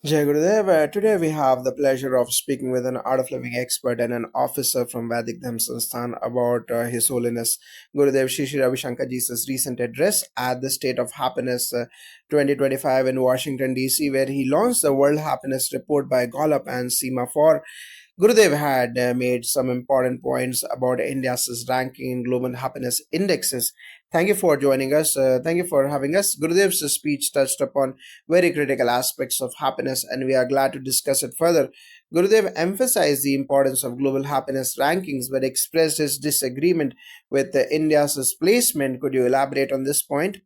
Jai Gurudev, today we have the pleasure of speaking with an art of living expert and an officer from Vedic Dhamma Sansthan about His Holiness Gurudev Shri Shri Ravi Shankar Ji's recent address at the State of Happiness 2025 in Washington DC, where he launched the World Happiness Report by Gallup and Semaphore. Gurudev had made some important points about India's ranking in global happiness indexes. Thank you for joining us. Thank you for having us. Gurudev's speech touched upon very critical aspects of happiness, and we are glad to discuss it further. Gurudev emphasized the importance of global happiness rankings but expressed his disagreement with India's placement. Could you elaborate on this point?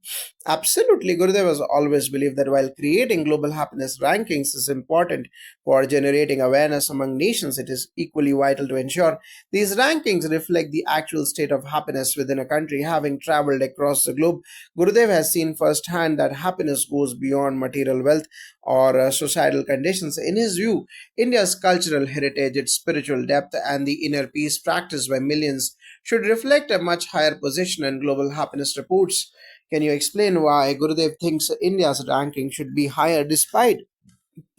Absolutely. Gurudev has always believed that while creating global happiness rankings is important for generating awareness among nations, it is equally vital to ensure these rankings reflect the actual state of happiness within a country. Having traveled across the globe, Gurudev has seen firsthand that happiness goes beyond material wealth or societal conditions. In his view, India's cultural heritage, its spiritual depth, and the inner peace practiced by millions should reflect a much higher position in global happiness reports. Can you explain why Gurudev thinks India's ranking should be higher despite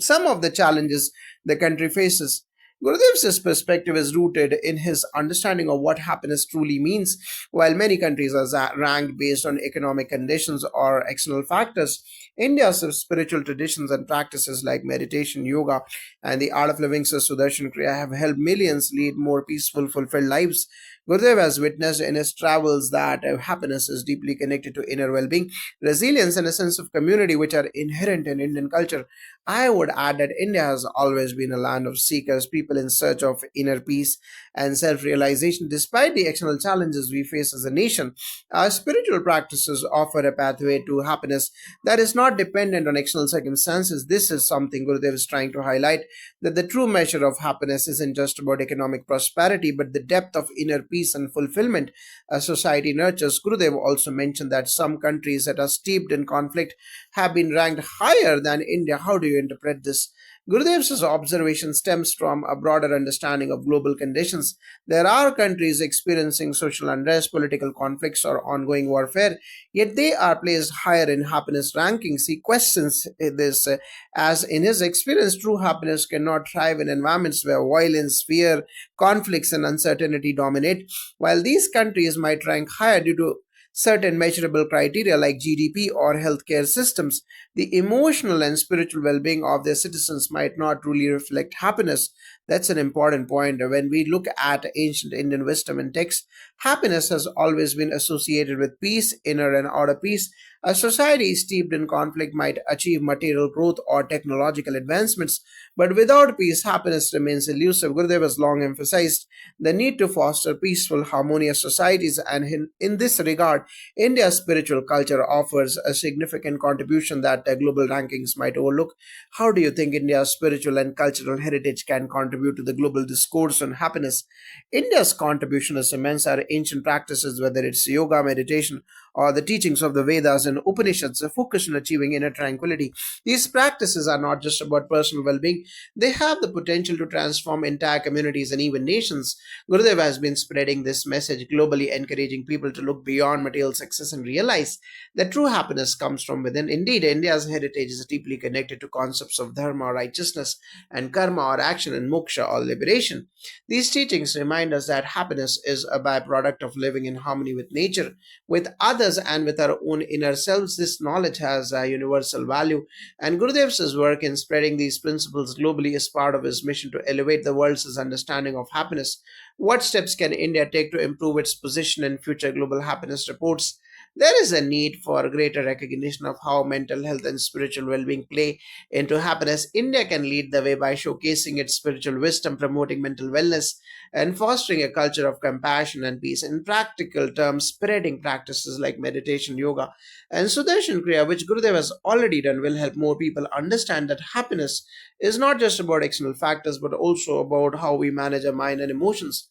some of the challenges the country faces? Gurudev's perspective is rooted in his understanding of what happiness truly means. While many countries are ranked based on economic conditions or external factors, India's spiritual traditions and practices like meditation, yoga, and the art of living, Sudarshan Kriya, have helped millions lead more peaceful, fulfilled lives. Gurudev has witnessed in his travels that happiness is deeply connected to inner well being, resilience, and a sense of community which are inherent in Indian culture. I would add that India has always been a land of seekers, people in search of inner peace and self realization. Despite the external challenges we face as a nation, our spiritual practices offer a pathway to happiness that is not dependent on external circumstances. This is something Gurudev is trying to highlight, that the true measure of happiness isn't just about economic prosperity, but the depth of inner peace and fulfillment a society nurtures. Gurudev also mentioned that some countries that are steeped in conflict have been ranked higher than India. How do you interpret this? Gurudev's observation stems from a broader understanding of global conditions. There are countries experiencing social unrest, political conflicts, or ongoing warfare, yet they are placed higher in happiness rankings. He questions this as, in his experience, true happiness cannot thrive in environments where violence, fear, conflicts, and uncertainty dominate. While these countries might rank higher due to certain measurable criteria like GDP or healthcare systems, the emotional and spiritual well being of their citizens might not truly reflect happiness. That's an important point. When we look at ancient Indian wisdom and texts, happiness has always been associated with peace, inner and outer peace. A society steeped in conflict might achieve material growth or technological advancements, but without peace, happiness remains elusive. Gurudev has long emphasized the need to foster peaceful, harmonious societies, and in this regard, India's spiritual culture offers a significant contribution that global rankings might overlook. How do you think India's spiritual and cultural heritage can contribute to the global discourse on happiness? India's contribution is immense. Our ancient practices, whether it's yoga, meditation, or the teachings of the Vedas and Upanishads, focus on achieving inner tranquility. These practices are not just about personal well being, they have the potential to transform entire communities and even nations. Gurudev has been spreading this message globally, encouraging people to look beyond material success and realize that true happiness comes from within. Indeed, India's heritage is deeply connected to concepts of dharma or righteousness and karma or action and moksha or liberation. These teachings remind us that happiness is a byproduct of living in harmony with nature, with others, and with our own inner selves. This knowledge has a universal value, and Gurudev's work in spreading these principles globally is part of his mission to elevate the world's understanding of happiness. What steps can India take to improve its position in future global happiness reports? There is a need for greater recognition of how mental health and spiritual well being play into happiness. India can lead the way by showcasing its spiritual wisdom, promoting mental wellness, and fostering a culture of compassion and peace. In practical terms, spreading practices like meditation, yoga, and Sudarshan Kriya, which Gurudev has already done, will help more people understand that happiness is not just about external factors but also about how we manage our mind and emotions.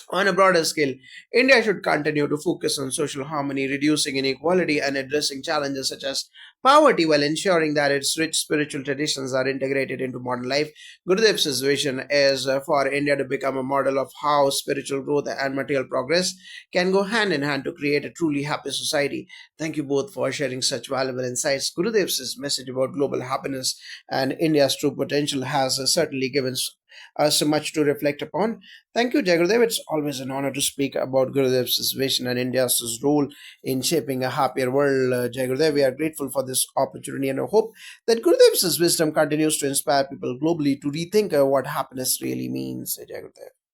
On a broader scale, India should continue to focus on social harmony, reducing inequality, and addressing challenges such as poverty while ensuring that its rich spiritual traditions are integrated into modern life. Gurudev's vision is for India to become a model of how spiritual growth and material progress can go hand in hand to create a truly happy society. Thank you both for sharing such valuable insights. Gurudev's message about global happiness and India's true potential has certainly given us much to reflect upon. Thank you, Jai Gurudev. It's always an honor to speak about Gurudev's vision and India's role in shaping a happier world. Jai Gurudev, we are grateful for this opportunity and I hope that Gurudev's wisdom continues to inspire people globally to rethink what happiness really means. Jai Gurudev.